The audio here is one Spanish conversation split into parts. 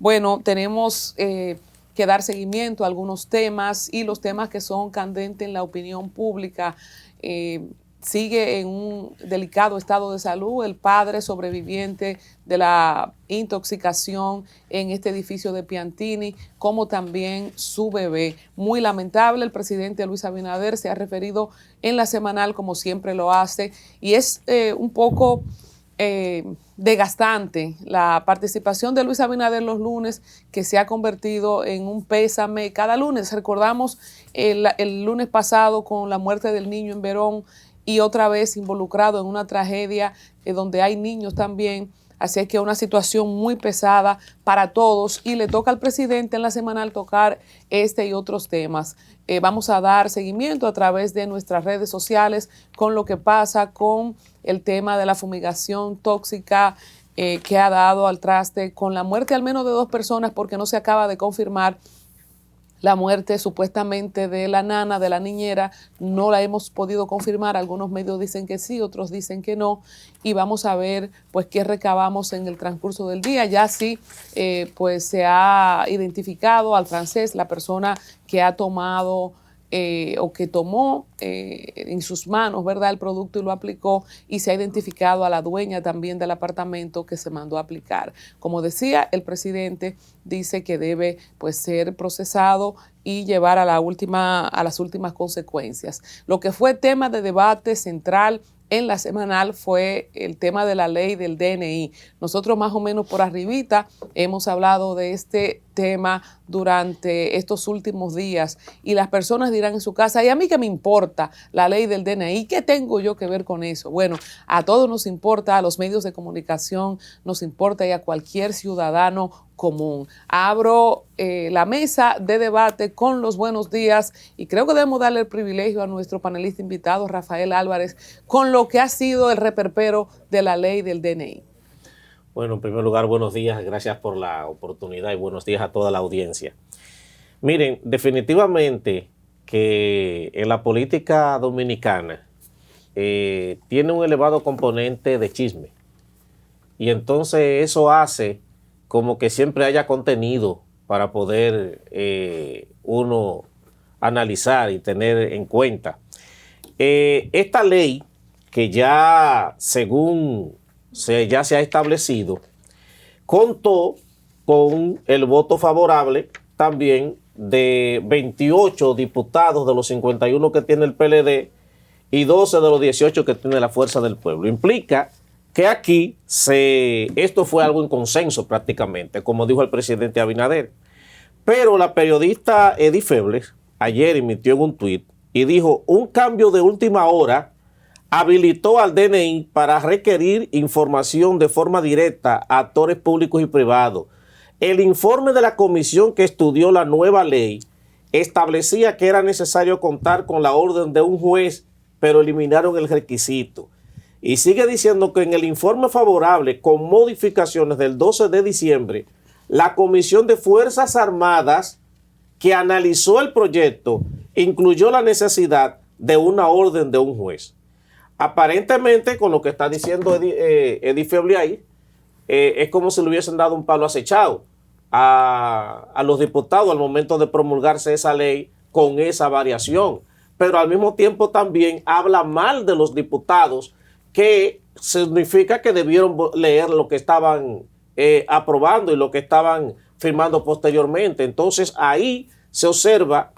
Bueno, tenemos que dar seguimiento a algunos temas y los temas que son candentes en la opinión pública. Sigue en un delicado estado de salud el padre sobreviviente de la intoxicación en este edificio de Piantini, como también su bebé. Muy lamentable, el presidente Luis Abinader se ha referido en la semanal, como siempre lo hace, y es un poco desgastante la participación de Luis Abinader los lunes, que se ha convertido en un pésame cada lunes. Recordamos el lunes pasado con la muerte del niño en Verón, y otra vez involucrado en una tragedia donde hay niños también. Así es que una situación muy pesada para todos, y le toca al presidente en la semanal tocar este y otros temas. Vamos a dar seguimiento a través de nuestras redes sociales con lo que pasa con el tema de la fumigación tóxica que ha dado al traste, con la muerte al menos de 2 personas, porque no se acaba de confirmar la muerte supuestamente de la nana, de la niñera. No la hemos podido confirmar. Algunos medios dicen que sí, otros dicen que no. Y vamos a ver pues qué recabamos en el transcurso del día. Ya sí, pues se ha identificado al francés, la persona que ha tomado o que tomó en sus manos, ¿verdad?, el producto y lo aplicó, y se ha identificado a la dueña también del apartamento que se mandó a aplicar. Como decía, el presidente dice que debe pues ser procesado y llevar a las últimas consecuencias. Lo que fue tema de debate central en la semanal fue el tema de la ley del DNI. Nosotros más o menos por arribita hemos hablado de este tema durante estos últimos días, y las personas dirán en su casa: ¿y a mí qué me importa la ley del DNI? ¿Qué tengo yo que ver con eso? Bueno, a todos nos importa, a los medios de comunicación nos importa, y a cualquier ciudadano común. Abro la mesa de debate con los buenos días, y creo que debemos darle el privilegio a nuestro panelista invitado, Rafael Álvarez, con lo que ha sido el reperpero de la ley del DNI. Bueno, en primer lugar, buenos días, gracias por la oportunidad y buenos días a toda la audiencia. Miren, definitivamente que en la política dominicana tiene un elevado componente de chisme, y entonces eso hace como que siempre haya contenido para poder uno analizar y tener en cuenta. Esta ley, que ya según ya se ha establecido, contó con el voto favorable también de 28 diputados de los 51 que tiene el PLD y 12 de los 18 que tiene la Fuerza del Pueblo. Implica que aquí esto fue algo en consenso prácticamente, como dijo el presidente Abinader. Pero la periodista Edith Febles ayer emitió en un tuit y dijo: un cambio de última hora habilitó al DNI para requerir información de forma directa a actores públicos y privados. El informe de la comisión que estudió la nueva ley establecía que era necesario contar con la orden de un juez, pero eliminaron el requisito. Y sigue diciendo que en el informe favorable con modificaciones del 12 de diciembre, la Comisión de Fuerzas Armadas que analizó el proyecto incluyó la necesidad de una orden de un juez. Aparentemente, con lo que está diciendo Edith Feble ahí, es como si le hubiesen dado un palo acechado a los diputados al momento de promulgarse esa ley con esa variación. Pero al mismo tiempo también habla mal de los diputados, que significa que debieron leer lo que estaban aprobando y lo que estaban firmando posteriormente. Entonces ahí se observa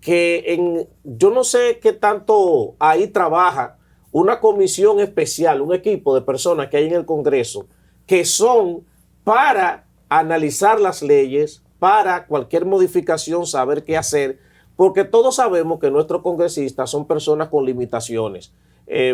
que yo no sé qué tanto ahí trabaja una comisión especial, un equipo de personas que hay en el Congreso, que son para analizar las leyes, para cualquier modificación saber qué hacer, porque todos sabemos que nuestros congresistas son personas con limitaciones.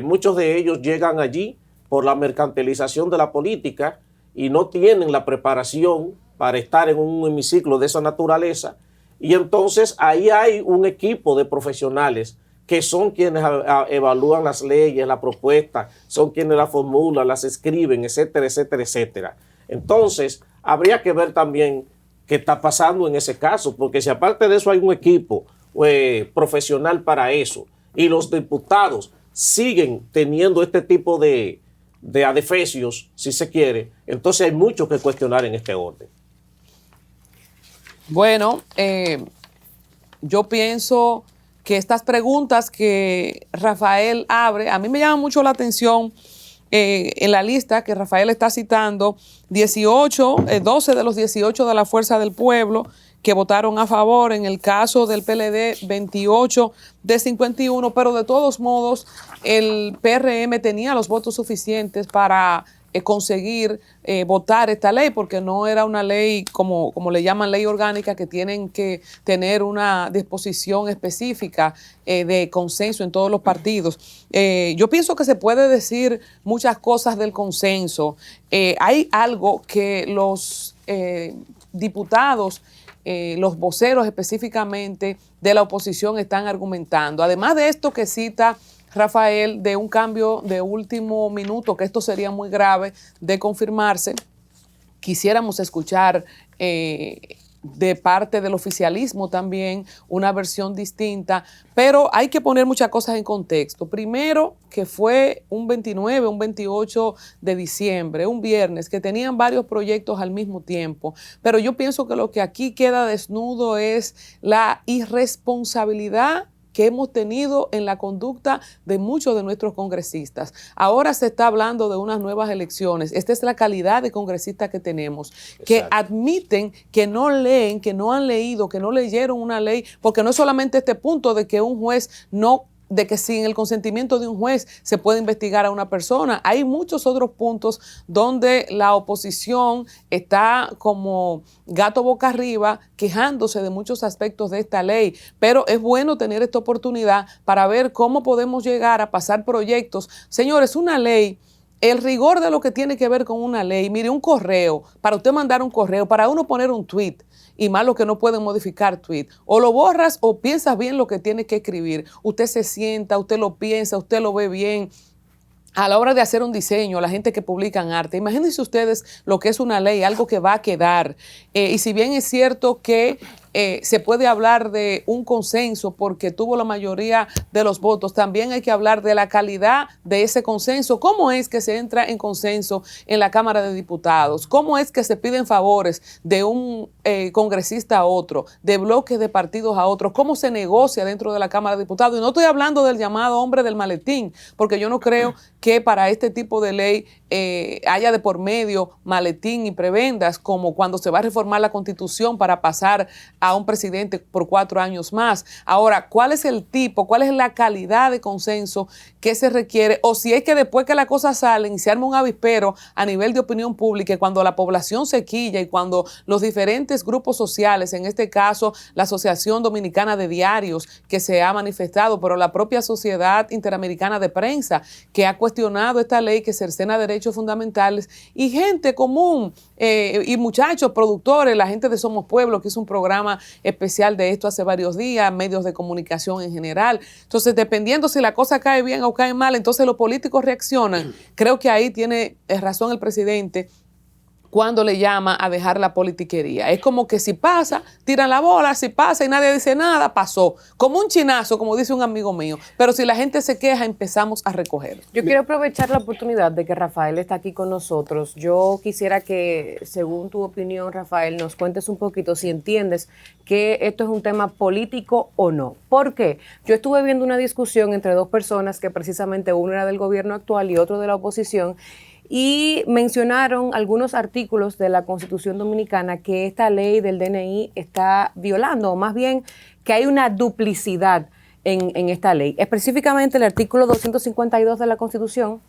Muchos de ellos llegan allí por la mercantilización de la política y no tienen la preparación para estar en un hemiciclo de esa naturaleza, y entonces ahí hay un equipo de profesionales que son quienes evalúan las leyes, la propuesta, son quienes las formulan, las escriben, etcétera, etcétera, etcétera. Entonces, habría que ver también qué está pasando en ese caso, porque si aparte de eso hay un equipo profesional para eso, y los diputados siguen teniendo este tipo de adefesios, si se quiere, entonces hay mucho que cuestionar en este orden. Bueno, yo pienso que estas preguntas que Rafael abre, a mí me llama mucho la atención en la lista que Rafael está citando, 12 de los 18 de la Fuerza del Pueblo que votaron a favor, en el caso del PLD 28 de 51, pero de todos modos el PRM tenía los votos suficientes para conseguir votar esta ley, porque no era una ley como le llaman ley orgánica, que tienen que tener una disposición específica de consenso en todos los partidos. Yo pienso que se puede decir muchas cosas del consenso. Hay algo que los diputados, los voceros específicamente de la oposición están argumentando. Además de esto que cita Rafael, de un cambio de último minuto, que esto sería muy grave de confirmarse, quisiéramos escuchar de parte del oficialismo también una versión distinta, pero hay que poner muchas cosas en contexto. Primero, que fue un 29, un 28 de diciembre, un viernes, que tenían varios proyectos al mismo tiempo, pero yo pienso que lo que aquí queda desnudo es la irresponsabilidad que hemos tenido en la conducta de muchos de nuestros congresistas. Ahora se está hablando de unas nuevas elecciones. Esta es la calidad de congresistas que tenemos, que Exacto. Admiten que no leen, que no han leído, que no leyeron una ley, porque no es solamente este punto de que un juez de que sin el consentimiento de un juez se puede investigar a una persona. Hay muchos otros puntos donde la oposición está como gato boca arriba quejándose de muchos aspectos de esta ley, pero es bueno tener esta oportunidad para ver cómo podemos llegar a pasar proyectos. Señores, una ley, el rigor de lo que tiene que ver con una ley, mire, un correo, para usted mandar un correo, para uno poner un tweet, y más los que no pueden modificar tweet, o lo borras o piensas bien lo que tienes que escribir. Usted se sienta, usted lo piensa, usted lo ve bien. A la hora de hacer un diseño, la gente que publica arte, imagínense ustedes lo que es una ley, algo que va a quedar. Y si bien es cierto que se puede hablar de un consenso porque tuvo la mayoría de los votos, también hay que hablar de la calidad de ese consenso. ¿Cómo es que se entra en consenso en la Cámara de Diputados? ¿Cómo es que se piden favores de un congresista a otro, de bloques de partidos a otros? ¿Cómo se negocia dentro de la Cámara de Diputados? Y no estoy hablando del llamado hombre del maletín, porque yo no creo que para este tipo de ley haya de por medio maletín y prebendas, como cuando se va a reformar la Constitución para pasar a un presidente por 4 años más. Ahora, ¿cuál es el tipo, cuál es la calidad de consenso que se requiere? O si es que después que las cosas salen y se arma un avispero a nivel de opinión pública, y cuando la población se quilla y cuando los diferentes grupos sociales, en este caso la Asociación Dominicana de Diarios, que se ha manifestado, pero la propia Sociedad Interamericana de Prensa, que ha cuestionado esta ley que cercena derechos fundamentales, y gente común, y muchachos, productores, la gente de Somos Pueblo, que hizo un programa especial de esto hace varios días, medios de comunicación en general. Entonces, dependiendo si la cosa cae bien o cae mal, entonces los políticos reaccionan. Creo que ahí tiene razón el presidente cuando le llama a dejar la politiquería. Es como que si pasa, tiran la bola, si pasa y nadie dice nada, pasó. Como un chinazo, como dice un amigo mío. Pero si la gente se queja, empezamos a recoger. Yo quiero aprovechar la oportunidad de que Rafael está aquí con nosotros. Yo quisiera que, según tu opinión, Rafael, nos cuentes un poquito si entiendes que esto es un tema político o no. ¿Por qué? Yo estuve viendo una discusión entre dos personas que precisamente uno era del gobierno actual y otro de la oposición, y mencionaron algunos artículos de la Constitución Dominicana que esta ley del DNI está violando, o más bien que hay una duplicidad en esta ley. Específicamente el artículo 252 de la Constitución,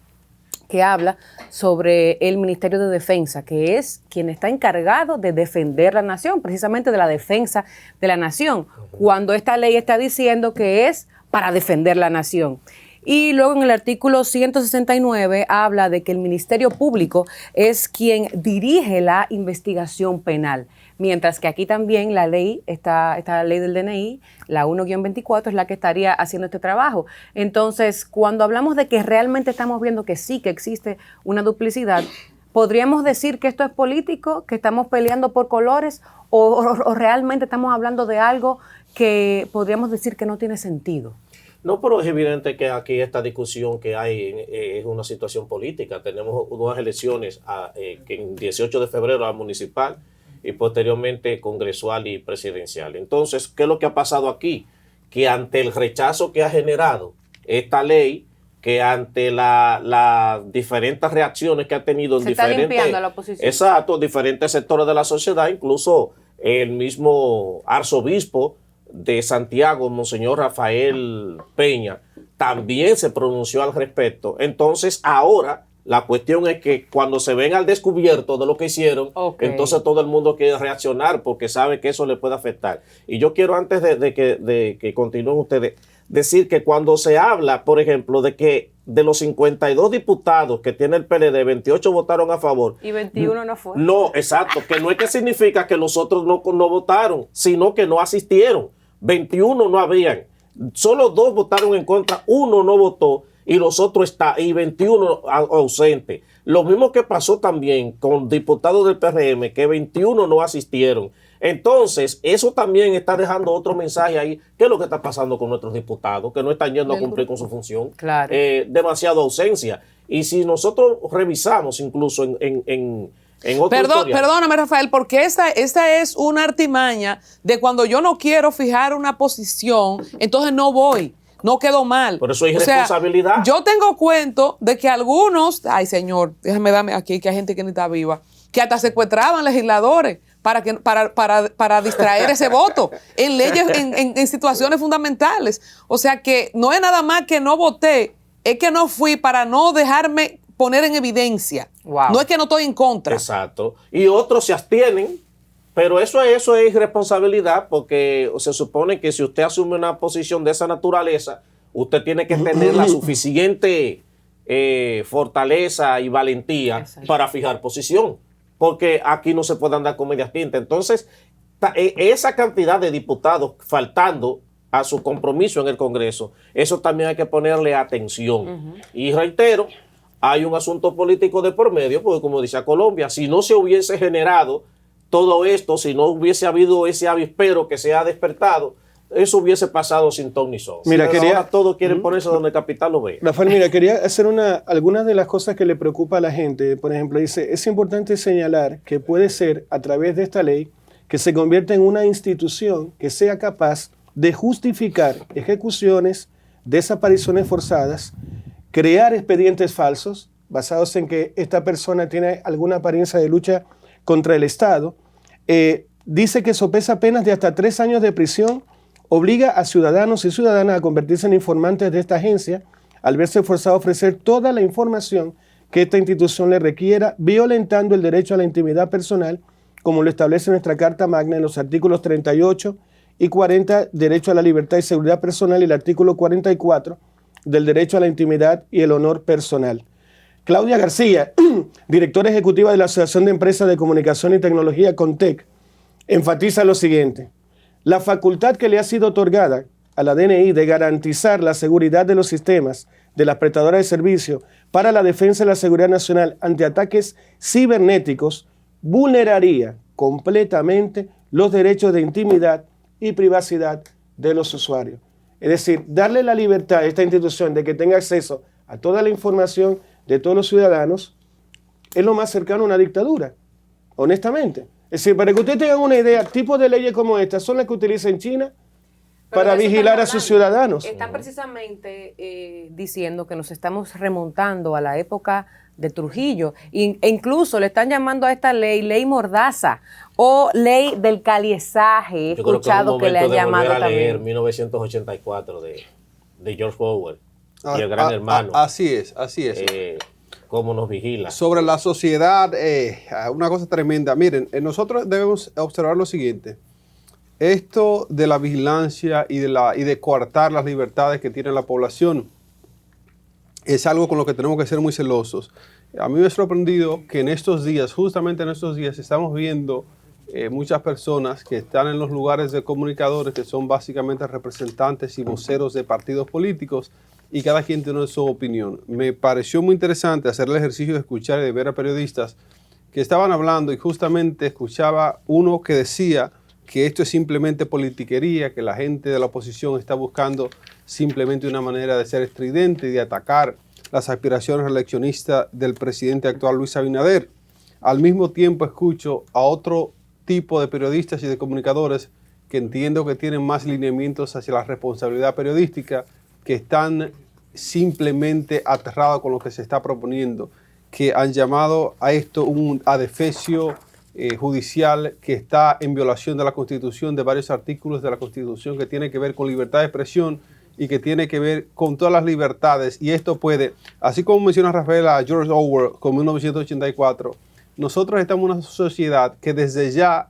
que habla sobre el Ministerio de Defensa, que es quien está encargado de defender la nación, precisamente de la defensa de la nación, cuando esta ley está diciendo que es para defender la nación. Y luego en el artículo 169 habla de que el Ministerio Público es quien dirige la investigación penal, mientras que aquí también la ley, esta ley del DNI, la 1-24, es la que estaría haciendo este trabajo. Entonces, cuando hablamos de que realmente estamos viendo que sí, que existe una duplicidad, ¿podríamos decir que esto es político, que estamos peleando por colores, o realmente estamos hablando de algo que podríamos decir que no tiene sentido? No, pero es evidente que aquí esta discusión que hay es una situación política. Tenemos unas elecciones que en 18 de febrero a municipal y posteriormente congresual y presidencial. Entonces, ¿qué es lo que ha pasado aquí? Que ante el rechazo que ha generado esta ley, que ante las diferentes reacciones que ha tenido en diferentes, la oposición. Exacto, diferentes sectores de la sociedad, incluso el mismo arzobispo de Santiago, Monseñor Rafael Peña, también se pronunció al respecto. Entonces, ahora la cuestión es que cuando se ven al descubierto de lo que hicieron, entonces todo el mundo quiere reaccionar porque sabe que eso le puede afectar. Y yo quiero, antes de que continúen ustedes, decir que cuando se habla, por ejemplo, de que de los 52 diputados que tiene el PLD, 28 votaron a favor. Y 21 no fue. No, exacto, que no es que significa que los otros no votaron, sino que no asistieron. 21 no habían. Solo 2 votaron en contra, 1 no votó y los otros y 21 ausentes. Lo mismo que pasó también con diputados del PRM, que 21 no asistieron. Entonces, eso también está dejando otro mensaje ahí. ¿Qué es lo que está pasando con nuestros diputados? Que no están yendo a cumplir con su función. Claro. Demasiada ausencia. Y si nosotros revisamos incluso en otro Perdóname, Rafael, porque esta es una artimaña de cuando yo no quiero fijar una posición, entonces no voy. No quedó mal. Por eso hay responsabilidad. Yo tengo cuento de que algunos, ay señor, déjame darme aquí que hay gente que ni está viva, que hasta secuestraban legisladores para distraer ese voto en leyes, en situaciones fundamentales. O sea que no es nada más que no voté, es que no fui para no dejarme poner en evidencia. Wow. No es que no estoy en contra. Exacto. Y otros se abstienen, pero eso es irresponsabilidad, porque se supone que si usted asume una posición de esa naturaleza, usted tiene que tener la suficiente fortaleza y valentía para fijar posición, porque aquí no se puede andar con medias tintas. Entonces, esa cantidad de diputados faltando a su compromiso en el Congreso, eso también hay que ponerle atención. Y reitero, hay un asunto político de por medio, porque como dice Colombia, si no se hubiese generado todo esto, si no hubiese habido ese avispero que se ha despertado, eso hubiese pasado sin ton ni son. Mira, ahora todos quieren ponerse donde el capital lo ve. Rafael, mira, quería hacer algunas de las cosas que le preocupa a la gente. Por ejemplo, dice, es importante señalar que puede ser, a través de esta ley, que se convierta en una institución que sea capaz de justificar ejecuciones, desapariciones forzadas, crear expedientes falsos, basados en que esta persona tiene alguna apariencia de lucha contra el Estado. Dice que sopesa penas de hasta 3 años de prisión, obliga a ciudadanos y ciudadanas a convertirse en informantes de esta agencia al verse forzado a ofrecer toda la información que esta institución le requiera, violentando el derecho a la intimidad personal, como lo establece nuestra Carta Magna en los artículos 38 y 40, derecho a la libertad y seguridad personal, y el artículo 44 del derecho a la intimidad y el honor personal. Claudia García, directora ejecutiva de la Asociación de Empresas de Comunicación y Tecnología, CONTEC, enfatiza lo siguiente: la facultad que le ha sido otorgada a la DNI de garantizar la seguridad de los sistemas de las prestadoras de servicio para la defensa de la seguridad nacional ante ataques cibernéticos vulneraría completamente los derechos de intimidad y privacidad de los usuarios. Es decir, darle la libertad a esta institución de que tenga acceso a toda la información de todos los ciudadanos es lo más cercano a una dictadura, honestamente. Es decir, para que ustedes tengan una idea, tipos de leyes como esta son las que utiliza en China para vigilar a sus ciudadanos. Están precisamente diciendo que nos estamos remontando a la época de Trujillo e incluso le están llamando a esta ley Mordaza o ley del caliezaje. He escuchado que le han llamado a leer también. 1984 de George Orwell y el Gran Hermano. Así es. Cómo nos vigila. Sobre la sociedad, una cosa tremenda. Miren, nosotros debemos observar lo siguiente. Esto de la vigilancia y de coartar las libertades que tiene la población es algo con lo que tenemos que ser muy celosos. A mí me ha sorprendido que en estos días, justamente en estos días, estamos viendo muchas personas que están en los lugares de comunicadores, que son básicamente representantes y voceros de partidos políticos, y cada quien tiene su opinión. Me pareció muy interesante hacer el ejercicio de escuchar y de ver a periodistas que estaban hablando, y justamente escuchaba uno que decía que esto es simplemente politiquería, que la gente de la oposición está buscando simplemente una manera de ser estridente y de atacar las aspiraciones reeleccionistas del presidente actual Luis Abinader. Al mismo tiempo escucho a otro tipo de periodistas y de comunicadores que entiendo que tienen más lineamientos hacia la responsabilidad periodística, que están simplemente aterrados con lo que se está proponiendo, que han llamado a esto un adefesio judicial que está en violación de la Constitución, de varios artículos de la Constitución que tiene que ver con libertad de expresión y que tiene que ver con todas las libertades. Y esto puede, así como menciona Rafael a George Orwell como 1984, nosotros estamos en una sociedad que desde ya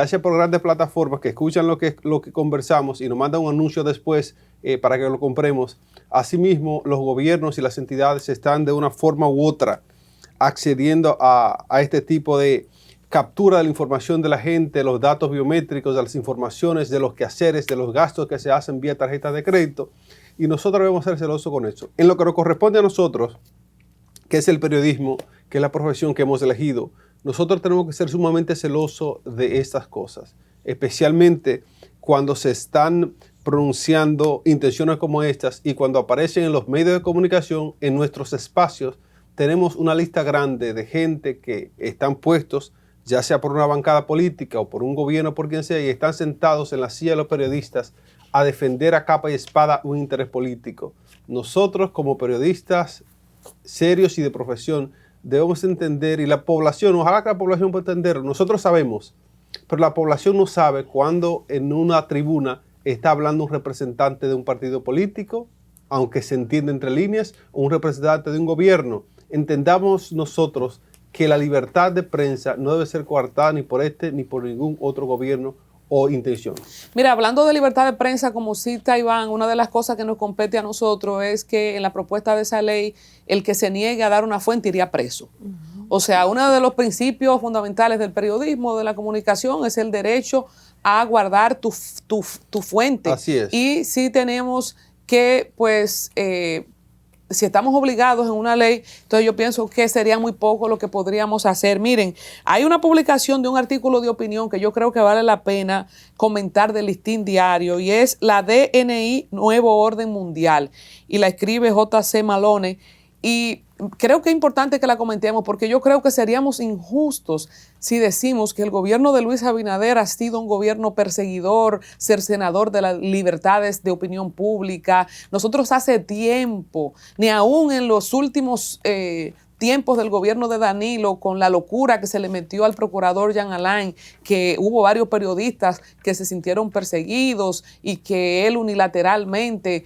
sea por grandes plataformas que escuchan lo que conversamos y nos mandan un anuncio después para que lo compremos. Asimismo, los gobiernos y las entidades están de una forma u otra accediendo a este tipo de captura de la información de la gente, los datos biométricos, de las informaciones, de los quehaceres, de los gastos que se hacen vía tarjetas de crédito. Y nosotros debemos ser celosos con eso. En lo que nos corresponde a nosotros, que es el periodismo, que es la profesión que hemos elegido, nosotros tenemos que ser sumamente celosos de estas cosas, especialmente cuando se están pronunciando intenciones como estas y cuando aparecen en los medios de comunicación, en nuestros espacios. Tenemos una lista grande de gente que están puestos, ya sea por una bancada política o por un gobierno, por quien sea, y están sentados en la silla de los periodistas a defender a capa y espada un interés político. Nosotros, como periodistas serios y de profesión, debemos entender, y la población, ojalá que la población pueda entender, nosotros sabemos, pero la población no sabe cuando en una tribuna está hablando un representante de un partido político, aunque se entiende entre líneas, o un representante de un gobierno. Entendamos nosotros que la libertad de prensa no debe ser coartada ni por este ni por ningún otro gobierno o intención. Mira, hablando de libertad de prensa, como cita Iván, una de las cosas que nos compete a nosotros es que en la propuesta de esa ley, el que se niegue a dar una fuente iría preso. O sea, uno de los principios fundamentales del periodismo, de la comunicación, es el derecho a guardar tu fuente. Así es. Y sí tenemos que, pues, si estamos obligados en una ley, entonces yo pienso que sería muy poco lo que podríamos hacer. Miren, hay una publicación de un artículo de opinión que yo creo que vale la pena comentar del Listín Diario, y es la DNI Nuevo Orden Mundial, y la escribe J.C. Malone, y creo que es importante que la comentemos porque yo creo que seríamos injustos si decimos que el gobierno de Luis Abinader ha sido un gobierno perseguidor, cercenador de las libertades de opinión pública. Nosotros hace tiempo, ni aún en los últimos tiempos del gobierno de Danilo, con la locura que se le metió al procurador Jean Alain, que hubo varios periodistas que se sintieron perseguidos y que él unilateralmente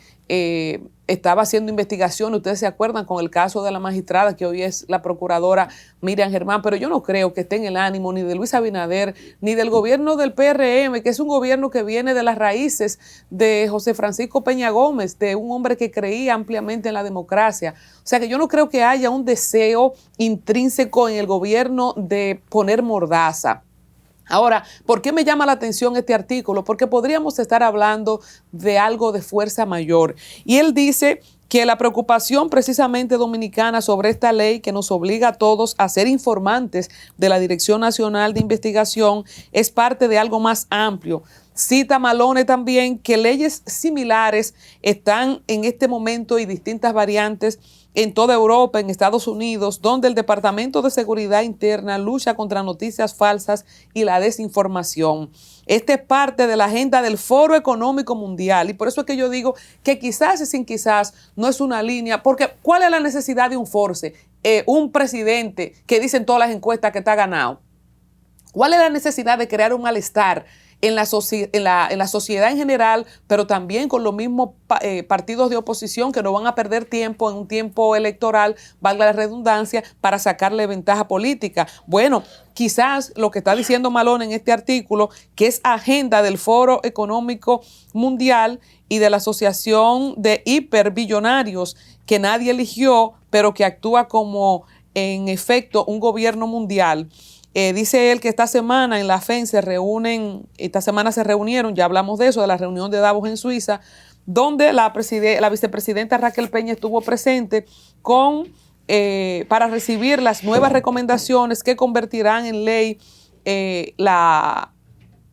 estaba haciendo investigación. Ustedes se acuerdan con el caso de la magistrada que hoy es la procuradora Miriam Germán, pero yo no creo que esté en el ánimo ni de Luis Abinader ni del gobierno del PRM, que es un gobierno que viene de las raíces de José Francisco Peña Gómez, de un hombre que creía ampliamente en la democracia. O sea que yo no creo que haya un deseo intrínseco en el gobierno de poner mordaza. Ahora, ¿por qué me llama la atención este artículo? Porque podríamos estar hablando de algo de fuerza mayor. Y él dice que la preocupación precisamente dominicana sobre esta ley que nos obliga a todos a ser informantes de la Dirección Nacional de Investigación es parte de algo más amplio. Cita Malone también que leyes similares están en este momento y distintas variantes en toda Europa, en Estados Unidos, donde el Departamento de Seguridad Interna lucha contra noticias falsas y la desinformación. Esta es parte de la agenda del Foro Económico Mundial y por eso es que yo digo que quizás y sin quizás no es una línea, porque ¿cuál es la necesidad de un force? Un presidente que dice en todas las encuestas que está ganado. ¿Cuál es la necesidad de crear un malestar en la sociedad en general, pero también con los mismos partidos de oposición que no van a perder tiempo en un tiempo electoral, valga la redundancia, para sacarle ventaja política? Bueno, quizás lo que está diciendo Malone en este artículo, que es agenda del Foro Económico Mundial y de la Asociación de Hiperbillonarios, que nadie eligió, pero que actúa como, en efecto, un gobierno mundial. Dice él que esta semana en la FEN se reunieron, ya hablamos de eso, de la reunión de Davos en Suiza, donde la vicepresidenta Raquel Peña estuvo presente para recibir las nuevas recomendaciones que convertirán en ley la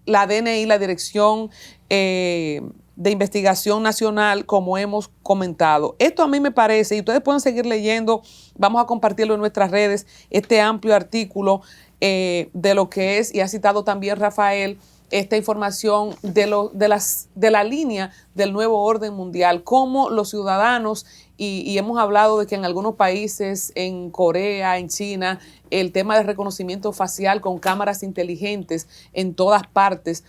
DNI, la Dirección de Investigación Nacional, como hemos comentado. Esto a mí me parece, y ustedes pueden seguir leyendo, vamos a compartirlo en nuestras redes, este amplio artículo. de lo que es, y ha citado también Rafael, esta información de la línea del nuevo orden mundial, cómo los ciudadanos, y hemos hablado de que en algunos países, en Corea, en China, el tema de reconocimiento facial con cámaras inteligentes en todas partes,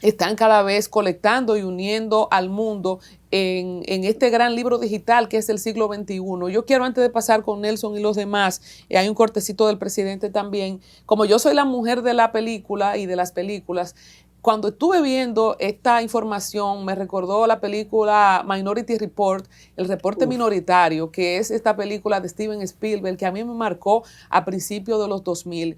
están cada vez colectando y uniendo al mundo en este gran libro digital que es el siglo XXI. Yo quiero, antes de pasar con Nelson y los demás, hay un cortecito del presidente también. Como yo soy la mujer de la película y de las películas, cuando estuve viendo esta información me recordó la película Minority Report, el reporte minoritario, que es esta película de Steven Spielberg que a mí me marcó a principios de los 2000,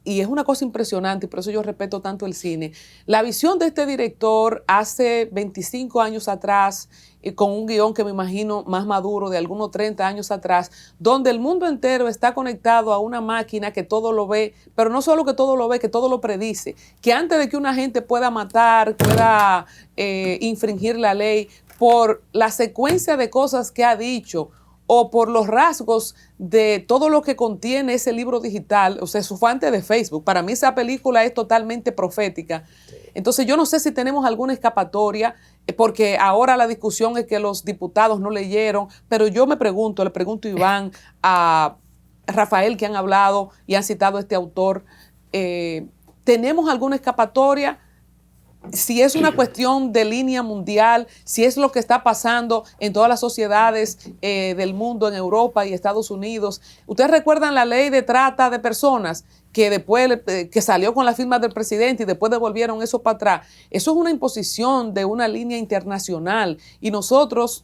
y es una cosa impresionante, y por eso yo respeto tanto el cine. La visión de este director hace 25 años atrás, con un guión que me imagino más maduro, de algunos 30 años atrás, donde el mundo entero está conectado a una máquina que todo lo ve, pero no solo que todo lo ve, que todo lo predice, que antes de que una gente pueda matar, pueda infringir la ley, por la secuencia de cosas que ha dicho, o por los rasgos de todo lo que contiene ese libro digital, o sea, su fuente de Facebook. Para mí esa película es totalmente profética. Entonces yo no sé si tenemos alguna escapatoria, porque ahora la discusión es que los diputados no leyeron, pero yo le pregunto a Iván, a Rafael, que han hablado y han citado a este autor, ¿tenemos alguna escapatoria? Si es una cuestión de línea mundial, si es lo que está pasando en todas las sociedades del mundo, en Europa y Estados Unidos. ¿Ustedes recuerdan la ley de trata de personas que después que salió con la firma del presidente y después devolvieron eso para atrás? Eso es una imposición de una línea internacional, y nosotros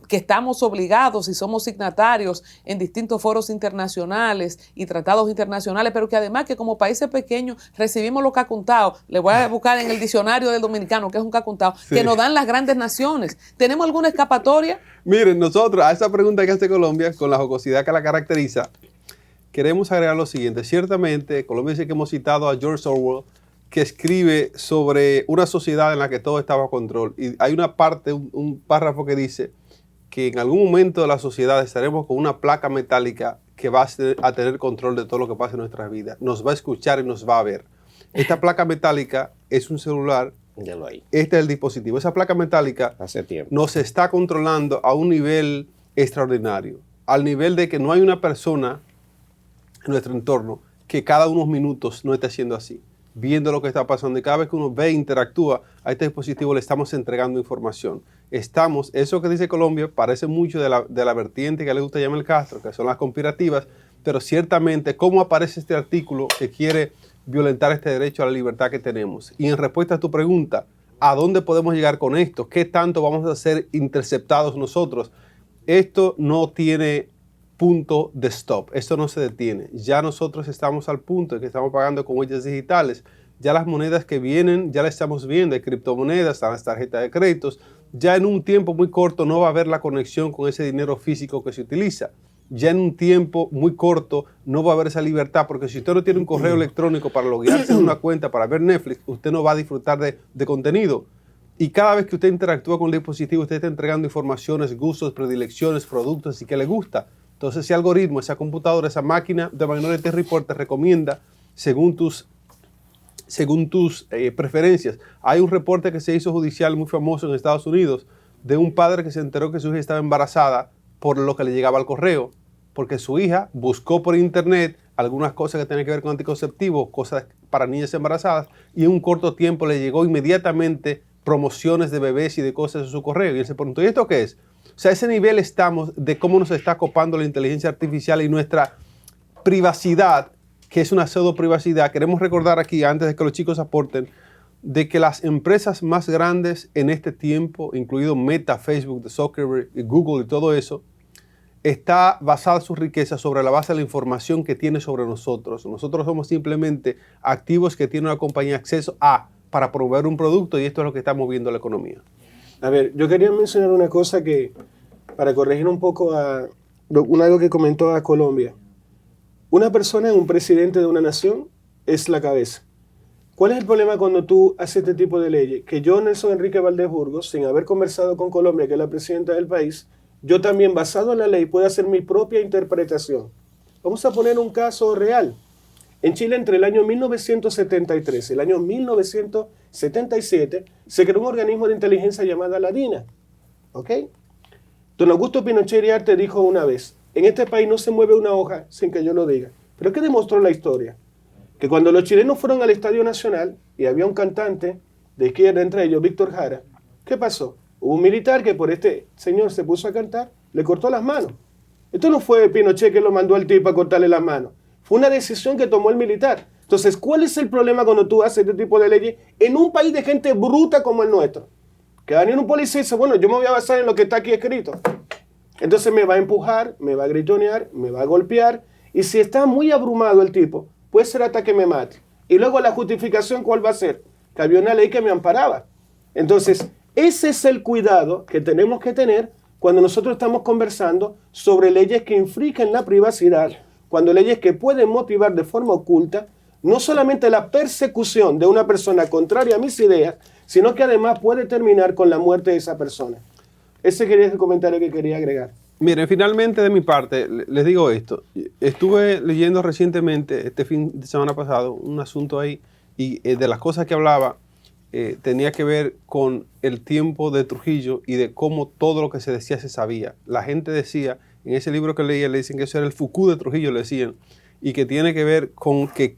que estamos obligados y somos signatarios en distintos foros internacionales y tratados internacionales, pero que además que como países pequeños recibimos los cacuntados, le voy a buscar en el diccionario del dominicano que es un cacuntado, que nos dan las grandes naciones. ¿Tenemos alguna escapatoria? Miren, nosotros a esa pregunta que hace Colombia, con la jocosidad que la caracteriza, queremos agregar lo siguiente. Ciertamente, Colombia dice que hemos citado a George Orwell, que escribe sobre una sociedad en la que todo está bajo control. Y hay una parte, un párrafo que dice que en algún momento de la sociedad estaremos con una placa metálica que va a tener control de todo lo que pasa en nuestras vidas. Nos va a escuchar y nos va a ver. Esta placa metálica es un celular. Este es el dispositivo. Esa placa metálica hace tiempo nos está controlando a un nivel extraordinario. Al nivel de que no hay una persona en nuestro entorno que cada unos minutos no esté haciendo así, viendo lo que está pasando. Y cada vez que uno ve e interactúa a este dispositivo, le estamos entregando información. Eso que dice Colombia parece mucho de la vertiente que le gusta llamar el Castro, que son las conspirativas, pero ciertamente cómo aparece este artículo que quiere violentar este derecho a la libertad que tenemos. Y en respuesta a tu pregunta, ¿a dónde podemos llegar con esto? ¿Qué tanto vamos a ser interceptados nosotros? Esto no tiene punto de stop, esto no se detiene. Ya nosotros estamos al punto de que estamos pagando con huellas digitales. Ya las monedas que vienen, ya las estamos viendo, hay criptomonedas, están las tarjetas de créditos. Ya en un tiempo muy corto no va a haber la conexión con ese dinero físico que se utiliza. Ya en un tiempo muy corto no va a haber esa libertad, porque si usted no tiene un correo electrónico para loguearse en una cuenta para ver Netflix, usted no va a disfrutar de contenido. Y cada vez que usted interactúa con el dispositivo, usted está entregando informaciones, gustos, predilecciones, productos y que le gusta. Entonces ese algoritmo, esa computadora, esa máquina de Minority Report te recomienda según tus preferencias. Hay un reporte que se hizo judicial muy famoso en Estados Unidos de un padre que se enteró que su hija estaba embarazada por lo que le llegaba al correo, porque su hija buscó por internet algunas cosas que tenían que ver con anticonceptivos, cosas para niñas embarazadas, y en un corto tiempo le llegó inmediatamente promociones de bebés y de cosas en su correo. Y él se preguntó, ¿y esto qué es? O sea, a ese nivel estamos de cómo nos está copando la inteligencia artificial y nuestra privacidad, que es una pseudo privacidad. Queremos recordar aquí, antes de que los chicos aporten, de que las empresas más grandes en este tiempo, incluido Meta, Facebook, Zuckerberg, Google y todo eso, está basada su riqueza sobre la base de la información que tiene sobre nosotros. Nosotros somos simplemente activos que tiene una compañía acceso a para promover un producto, y esto es lo que está moviendo la economía. A ver, yo quería mencionar una cosa que, para corregir un poco algo que comentó a Colombia. Una persona, un presidente de una nación, es la cabeza. ¿Cuál es el problema cuando tú haces este tipo de leyes? Que yo, Nelson Enrique Valdés Burgos, sin haber conversado con Colombia, que es la presidenta del país, yo también, basado en la ley, puedo hacer mi propia interpretación. Vamos a poner un caso real. En Chile, entre el año 1973 y el año 1977, se creó un organismo de inteligencia llamada la DINA. ¿Ok? Don Augusto Pinochet Iriarte dijo una vez, en este país no se mueve una hoja sin que yo lo diga. ¿Pero qué demostró la historia? Que cuando los chilenos fueron al Estadio Nacional y había un cantante de izquierda entre ellos, Víctor Jara, ¿qué pasó? Hubo un militar que por este señor se puso a cantar, le cortó las manos. Esto no fue Pinochet que lo mandó al tipo a cortarle las manos. Fue una decisión que tomó el militar. Entonces, ¿cuál es el problema cuando tú haces este tipo de leyes en un país de gente bruta como el nuestro? Que va a venir un policía y dice, bueno, yo me voy a basar en lo que está aquí escrito. Entonces me va a empujar, me va a gritonear, me va a golpear. Y si está muy abrumado el tipo, puede ser hasta que me mate. Y luego la justificación, ¿cuál va a ser? Que había una ley que me amparaba. Entonces, ese es el cuidado que tenemos que tener cuando nosotros estamos conversando sobre leyes que infringen la privacidad, cuando leyes que pueden motivar de forma oculta no solamente la persecución de una persona contraria a mis ideas, sino que además puede terminar con la muerte de esa persona. Ese es el comentario que quería agregar. Miren, finalmente de mi parte, les digo esto. Estuve leyendo recientemente, este fin de semana pasado, un asunto ahí, y de las cosas que hablaba, tenía que ver con el tiempo de Trujillo y de cómo todo lo que se decía se sabía. La gente decía, en ese libro que leía, le dicen que eso era el Foucault de Trujillo, le decían, y que tiene que ver con que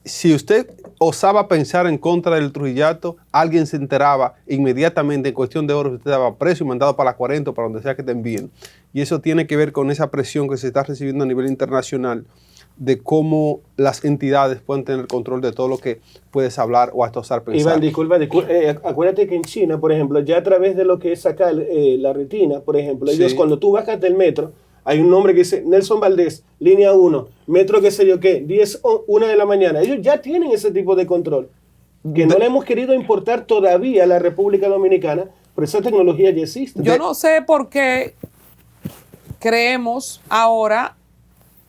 si usted osaba pensar en contra del Trujillato, alguien se enteraba inmediatamente, en cuestión de horas, usted estaba preso y mandado para la 40 o para donde sea que te envíen. Y eso tiene que ver con esa presión que se está recibiendo a nivel internacional de cómo las entidades pueden tener control de todo lo que puedes hablar o hasta osar pensar. Iván, disculpa, acuérdate que en China, por ejemplo, ya a través de lo que es acá la retina, por ejemplo, ellos cuando tú bajas del metro, hay un nombre que dice Nelson Valdés, línea 1, metro qué sé yo qué, 10 o 1 de la mañana. Ellos ya tienen ese tipo de control, que no le hemos querido importar todavía a la República Dominicana, pero esa tecnología ya existe. Yo no sé por qué creemos ahora,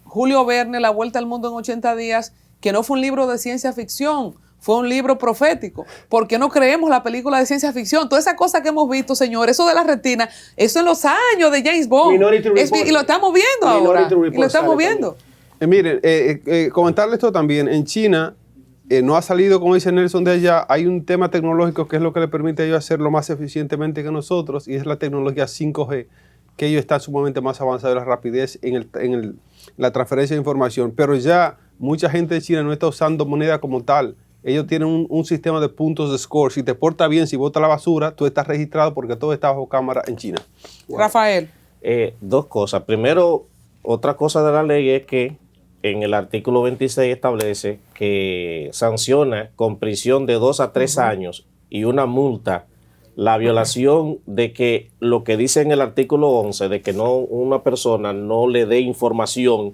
Julio Verne, La Vuelta al Mundo en 80 días, que no fue un libro de ciencia ficción, fue un libro profético. ¿Por qué no creemos la película de ciencia ficción? Toda esa cosa que hemos visto, señor, eso de la retina, eso en los años de James Bond. Y lo estamos viendo ahora. Y lo estamos viendo. Miren, comentarles esto también. En China no ha salido, como dice Nelson, de allá. Hay un tema tecnológico que es lo que le permite a ellos hacerlo más eficientemente que nosotros, y es la tecnología 5G, que ellos están sumamente más avanzados en la rapidez en la transferencia de información. Pero ya mucha gente de China no está usando moneda como tal. Ellos tienen un sistema de puntos de score. Si te portas bien, si botas la basura, tú estás registrado porque todo está bajo cámara en China. Wow. Rafael. Dos cosas. Primero, otra cosa de la ley es que en el artículo 26 establece que sanciona con prisión de 2 a 3 años y una multa la violación de que lo que dice en el artículo 11, de que una persona no le dé información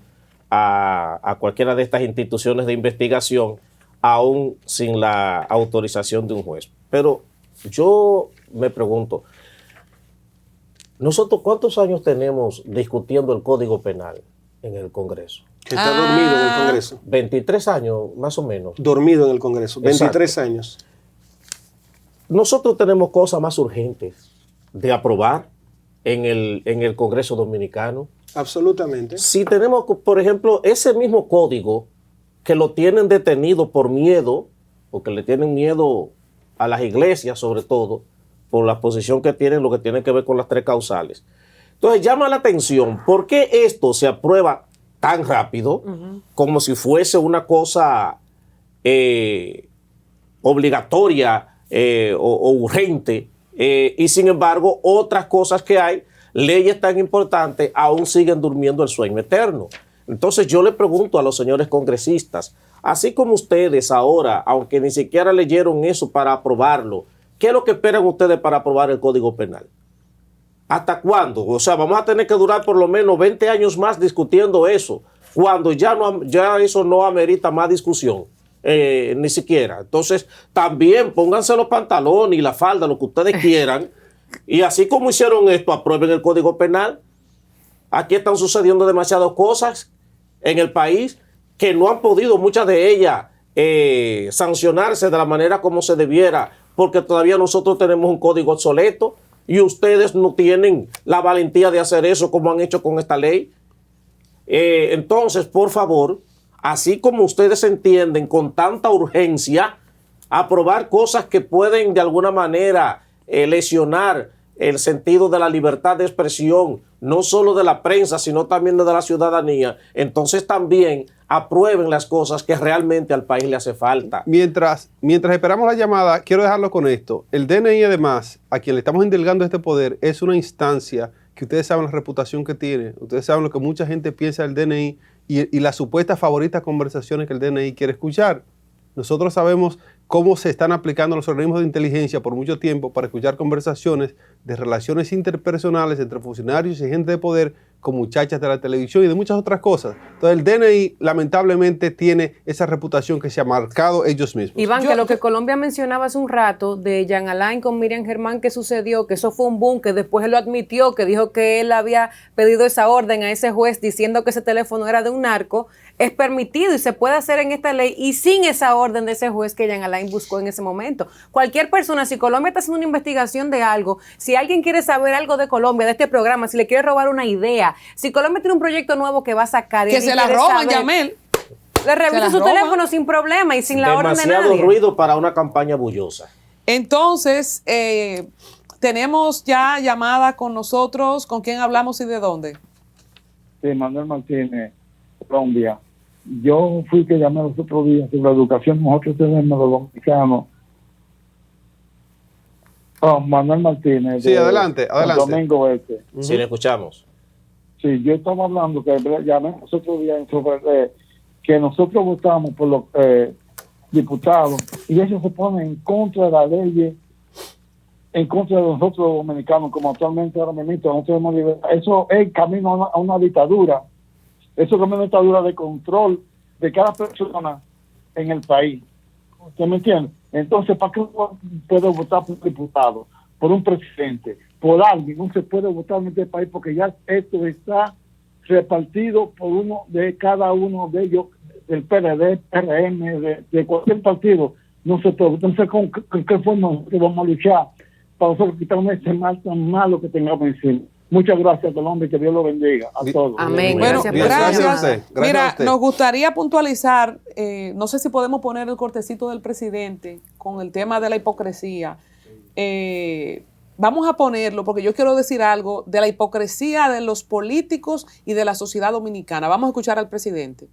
a cualquiera de estas instituciones de investigación, aún sin la autorización de un juez. Pero yo me pregunto, ¿nosotros cuántos años tenemos discutiendo el Código Penal en el Congreso? Que está dormido en el Congreso. 23 años, más o menos. Dormido en el Congreso, 23 Exacto. años. Nosotros tenemos cosas más urgentes de aprobar en el Congreso Dominicano. Absolutamente. Si tenemos, por ejemplo, ese mismo código que lo tienen detenido por miedo, porque le tienen miedo a las iglesias sobre todo, por la posición que tienen, lo que tiene que ver con las 3 causales. Entonces llama la atención, ¿por qué esto se aprueba tan rápido, como si fuese una cosa obligatoria o urgente, y sin embargo otras cosas que hay, leyes tan importantes, aún siguen durmiendo el sueño eterno? Entonces yo le pregunto a los señores congresistas, así como ustedes ahora, aunque ni siquiera leyeron eso para aprobarlo, ¿qué es lo que esperan ustedes para aprobar el Código Penal? ¿Hasta cuándo? O sea, vamos a tener que durar por lo menos 20 años más discutiendo eso, cuando ya eso no amerita más discusión, ni siquiera. Entonces, también pónganse los pantalones y la falda, lo que ustedes quieran, y así como hicieron esto, aprueben el Código Penal. Aquí están sucediendo demasiadas cosas en el país que no han podido, muchas de ellas, sancionarse de la manera como se debiera, porque todavía nosotros tenemos un código obsoleto y ustedes no tienen la valentía de hacer eso como han hecho con esta ley. Entonces, por favor, así como ustedes entienden con tanta urgencia, aprobar cosas que pueden de alguna manera lesionar el sentido de la libertad de expresión, no solo de la prensa, sino también de la ciudadanía, entonces también aprueben las cosas que realmente al país le hace falta. Mientras esperamos la llamada, quiero dejarlo con esto. El DNI, además, a quien le estamos delegando este poder, es una instancia que ustedes saben la reputación que tiene, ustedes saben lo que mucha gente piensa del DNI y las supuestas favoritas conversaciones que el DNI quiere escuchar. Nosotros sabemos cómo se están aplicando los organismos de inteligencia por mucho tiempo para escuchar conversaciones de relaciones interpersonales entre funcionarios y gente de poder con muchachas de la televisión y de muchas otras cosas. Entonces el DNI lamentablemente tiene esa reputación que se ha marcado ellos mismos. Iván, que lo que Colombia mencionaba hace un rato de Jean Alain con Miriam Germán que sucedió, que eso fue un boom, que después él lo admitió, que dijo que él había pedido esa orden a ese juez diciendo que ese teléfono era de un narco, es permitido y se puede hacer en esta ley y sin esa orden de ese juez que Jean Alain buscó en ese momento. Cualquier persona, si Colombia está haciendo una investigación de algo, si alguien quiere saber algo de Colombia, de este programa, si le quiere robar una idea, si Colombia tiene un proyecto nuevo que va a sacar y que se la roban, Yamel. Le revisa su teléfono sin problema y sin la orden de nadie. Demasiado ruido para una campaña bullosa. Entonces, tenemos ya llamada con nosotros. ¿Con quién hablamos y de dónde? Sí, Manuel Martínez, Colombia. Yo fui que llamé los otros días sobre la educación. Nosotros tenemos los dominicanos. Manuel Martínez. Sí, adelante. Domingo Este. Sí, le escuchamos. Sí, yo estaba hablando que llamé los otros días sobre que nosotros votamos por los diputados y ellos se ponen en contra de la ley, en contra de nosotros los dominicanos, como actualmente ahora mismo no tenemos libertad. Eso es camino a una dictadura. Eso es una dictadura de control de cada persona en el país. ¿Usted me entiende? Entonces, ¿para qué uno puede votar por un diputado, por un presidente, por alguien? No se puede votar en este país porque ya esto está repartido por uno de cada uno de ellos, del PRD, PRM, de cualquier partido. No se puede. Entonces, ¿con qué forma vamos a luchar para nosotros quitarnos este mal tan malo que tengamos encima? Muchas gracias, Colombia, y que Dios lo bendiga a todos. Amén. Bueno, Gracias gracias. a usted. Gracias Mira, a usted. nos gustaría puntualizar, no sé si podemos poner el cortecito del presidente con el tema de la hipocresía. Vamos a ponerlo porque yo quiero decir algo de la hipocresía de los políticos y de la sociedad dominicana. Vamos a escuchar al presidente.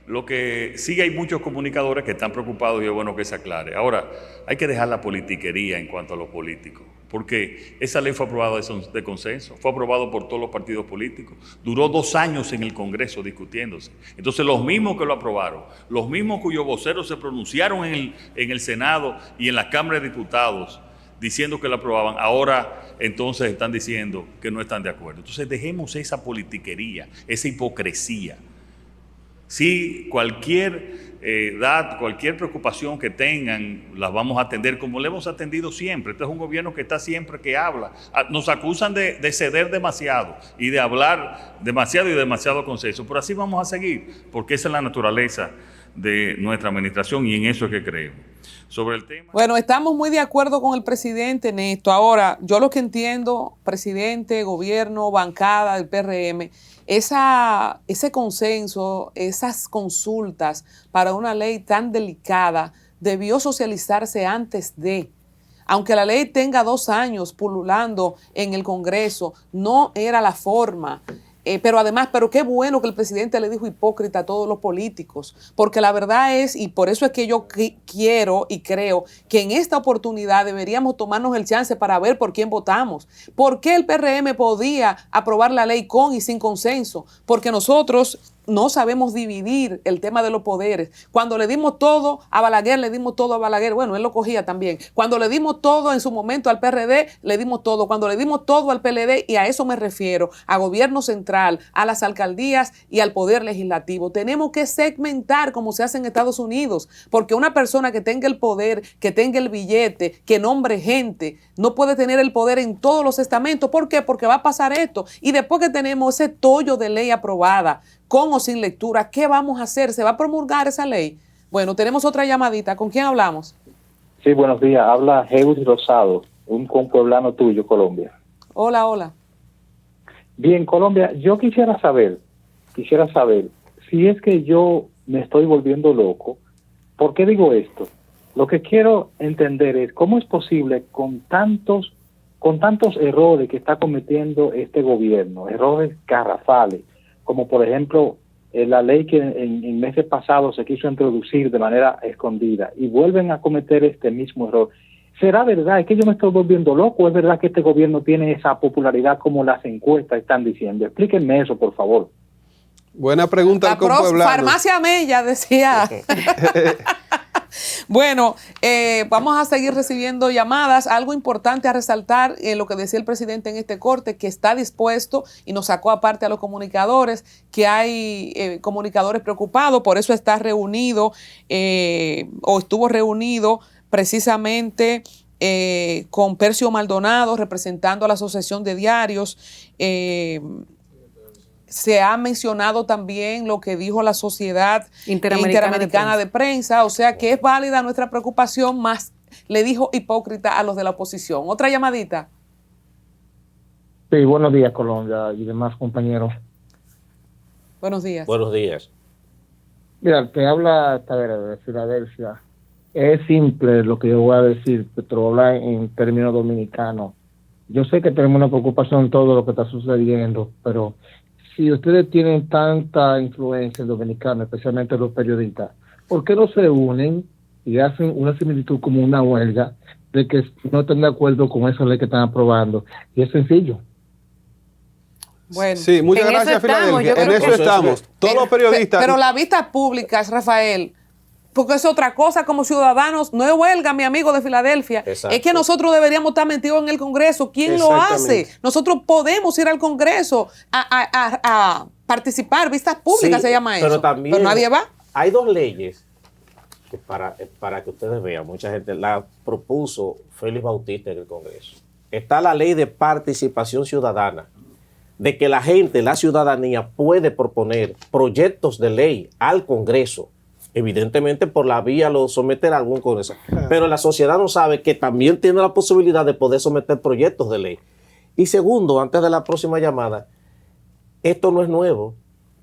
Lo que sí hay muchos comunicadores que están preocupados y es bueno que se aclare. Ahora, hay que dejar la politiquería en cuanto a los políticos, porque esa ley fue aprobada de consenso, fue aprobado por todos los partidos políticos, duró 2 años en el Congreso discutiéndose. Entonces, los mismos que lo aprobaron, los mismos cuyos voceros se pronunciaron en el Senado y en la Cámara de Diputados, diciendo que lo aprobaban, ahora entonces están diciendo que no están de acuerdo. Entonces, dejemos esa politiquería, esa hipocresía. Sí, cualquier cualquier preocupación que tengan, las vamos a atender como le hemos atendido siempre. Este es un gobierno que está siempre que habla. Nos acusan de ceder demasiado y de hablar demasiado y demasiado consenso, pero así vamos a seguir, porque esa es la naturaleza de nuestra administración y en eso es que creemos. Sobre el tema. Bueno, estamos muy de acuerdo con el presidente en esto. Ahora, yo lo que entiendo, presidente, gobierno, bancada del PRM, ese consenso, esas consultas para una ley tan delicada debió socializarse antes de. Aunque la ley tenga 2 años pululando en el Congreso, no era la forma. Pero además, qué bueno que el presidente le dijo hipócrita a todos los políticos, porque la verdad es, y por eso es que yo quiero y creo que en esta oportunidad deberíamos tomarnos el chance para ver por quién votamos. ¿Por qué el PRM podía aprobar la ley con y sin consenso? Porque nosotros no sabemos dividir el tema de los poderes. Cuando le dimos todo a Balaguer, le dimos todo a Balaguer. Bueno, él lo cogía también. Cuando le dimos todo en su momento al PRD, le dimos todo. Cuando le dimos todo al PLD, y a eso me refiero, a gobierno central, a las alcaldías y al poder legislativo. Tenemos que segmentar como se hace en Estados Unidos, porque una persona que tenga el poder, que tenga el billete, que nombre gente, no puede tener el poder en todos los estamentos. ¿Por qué? Porque va a pasar esto. Y después que tenemos ese tollo de ley aprobada, con o sin lectura, ¿qué vamos a hacer? ¿Se va a promulgar esa ley? Bueno, tenemos otra llamadita. ¿Con quién hablamos? Sí, buenos días. Habla Heus Rosado, un compueblano tuyo, Colombia. Hola, hola. Bien, Colombia, yo quisiera saber, quisiera saber si es que yo me estoy volviendo loco. ¿Por qué digo esto? Lo que quiero entender es cómo es posible con tantos errores que está cometiendo este gobierno, errores garrafales, como por ejemplo la ley que en meses pasados se quiso introducir de manera escondida y vuelven a cometer este mismo error. ¿Será verdad? ¿Es que yo me estoy volviendo loco? ¿O es verdad que este gobierno tiene esa popularidad como las encuestas están diciendo? Explíquenme eso, por favor. Buena pregunta al compueblano. Farmacia Mella decía. Bueno, vamos a seguir recibiendo llamadas. Algo importante a resaltar, lo que decía el presidente en este corte, que está dispuesto y nos sacó aparte a los comunicadores, que hay comunicadores preocupados, por eso está reunido o estuvo reunido precisamente con Percio Maldonado, representando a la Asociación de Diarios. Se ha mencionado también lo que dijo la Sociedad Interamericana de Prensa, o sea que es válida nuestra preocupación, más le dijo hipócrita a los de la oposición. Otra llamadita. Sí, buenos días, Colombia y demás compañeros. Buenos días. Buenos días. Mira, te habla Tavera de Filadelfia. Es simple lo que yo voy a decir, pero te lo voy a hablar en términos dominicanos. Yo sé que tenemos una preocupación en todo lo que está sucediendo, pero si ustedes tienen tanta influencia en Dominicana, especialmente los periodistas, ¿por qué no se unen y hacen una similitud como una huelga de que no están de acuerdo con esa ley que están aprobando? Y es sencillo. Bueno, sí, muchas gracias, Filadelfia. En eso estamos. Todos los periodistas. Pero la vista pública es, Rafael, porque es otra cosa como ciudadanos, no es huelga, mi amigo de Filadelfia. Exacto. Es que nosotros deberíamos estar metidos en el Congreso. ¿Quién lo hace? Nosotros podemos ir al Congreso a participar, vistas públicas se llama eso. Pero nadie va. Hay dos leyes que para que ustedes vean, mucha gente la propuso Félix Bautista en el Congreso. Está la ley de participación ciudadana, de que la gente, la ciudadanía puede proponer proyectos de ley al Congreso. Evidentemente por la vía lo someterá a algún Congreso. Pero la sociedad no sabe que también tiene la posibilidad de poder someter proyectos de ley. Y segundo, antes de la próxima llamada, esto no es nuevo.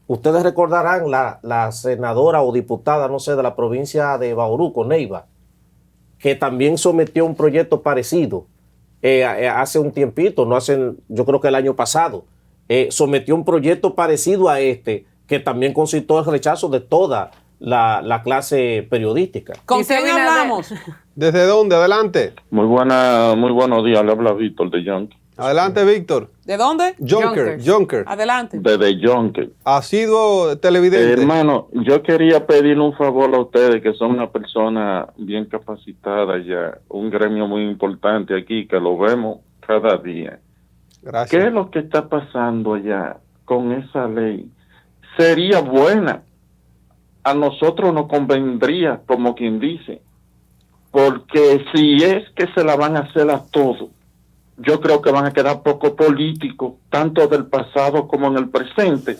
Ustedes recordarán la senadora o diputada, no sé, de la provincia de Bauruco, Neiva, que también sometió un proyecto parecido hace un tiempito, yo creo que el año pasado, sometió un proyecto parecido a este, que también concitó el rechazo de toda la clase periodística. ¿Con quién hablamos? ¿Desde dónde? Adelante. Muy buenos días. Le habla Víctor de Yonker. Adelante, Víctor. ¿De dónde? Yonker. Adelante. Desde Yonker. ¿Ha sido televidente? Hermano, yo quería pedirle un favor a ustedes, que son una persona bien capacitada ya, un gremio muy importante aquí, que lo vemos cada día. Gracias. ¿Qué es lo que está pasando allá con esa ley? Sería buena. A nosotros nos convendría, como quien dice, porque si es que se la van a hacer a todos, yo creo que van a quedar poco políticos, tanto del pasado como en el presente,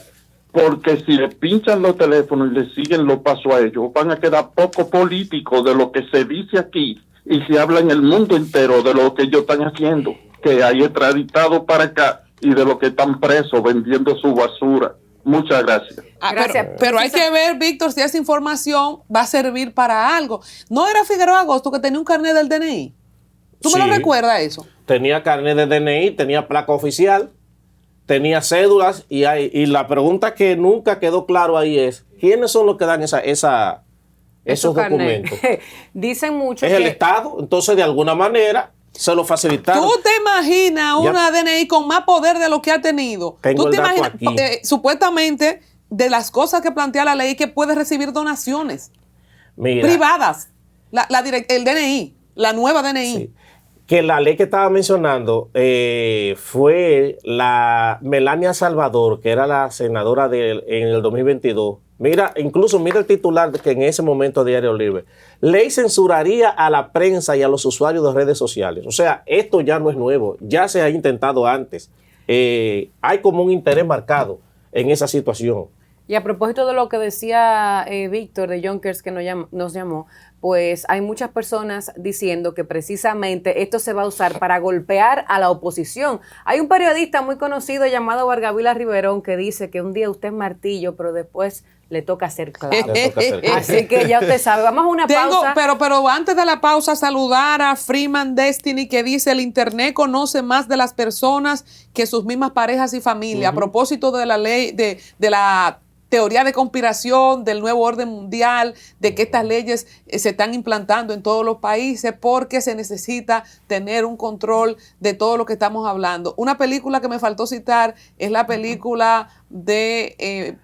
porque si le pinchan los teléfonos y le siguen los pasos a ellos, van a quedar poco políticos de lo que se dice aquí y se habla en el mundo entero de lo que ellos están haciendo, que hay extraditados para acá y de lo que están presos vendiendo su basura. Muchas gracias. Gracias. Pero hay que ver, Víctor, si esa información va a servir para algo. ¿No era Figueroa Agosto que tenía un carnet del DNI? ¿Tú me lo recuerdas eso? Tenía carnet de DNI, tenía placa oficial, tenía cédulas y la pregunta que nunca quedó claro ahí es, ¿quiénes son los que dan esos documentos? Dicen mucho ¿Es el Estado? Entonces, de alguna manera, se lo facilitaron. ¿Tú te imaginas una DNI con más poder de lo que ha tenido? Tengo ¿Tú te el dato imaginas, aquí. Supuestamente, de las cosas que plantea la ley, que puede recibir donaciones Mira, privadas? El DNI, la nueva DNI. Sí. Que la ley que estaba mencionando fue la Melania Salvador, que era la senadora en el 2022. Mira, incluso mira el titular que en ese momento Diario Libre. Ley censuraría a la prensa y a los usuarios de redes sociales. O sea, esto ya no es nuevo, ya se ha intentado antes. Hay como un interés marcado en esa situación. Y a propósito de lo que decía Víctor de Yonkers que nos llamó, pues hay muchas personas diciendo que precisamente esto se va a usar para golpear a la oposición. Hay un periodista muy conocido llamado Vargavila Riverón que dice que un día usted es martillo, pero después le toca hacer clavo. Así que ya usted sabe. Vamos a una pausa. Pero antes de la pausa, saludar a Freeman Destiny que dice: el internet conoce más de las personas que sus mismas parejas y familia. A propósito de la ley, de la teoría de conspiración, del nuevo orden mundial, de que estas leyes se están implantando en todos los países porque se necesita tener un control de todo lo que estamos hablando. Una película que me faltó citar es la película de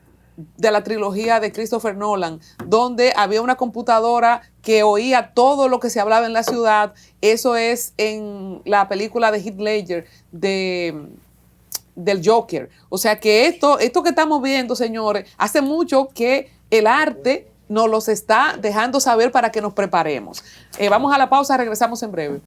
la trilogía de Christopher Nolan, donde había una computadora que oía todo lo que se hablaba en la ciudad. Eso es en la película de Heath Ledger, del Joker. O sea que esto que estamos viendo, señores, hace mucho que el arte nos los está dejando saber para que nos preparemos. Vamos a la pausa, regresamos en breve.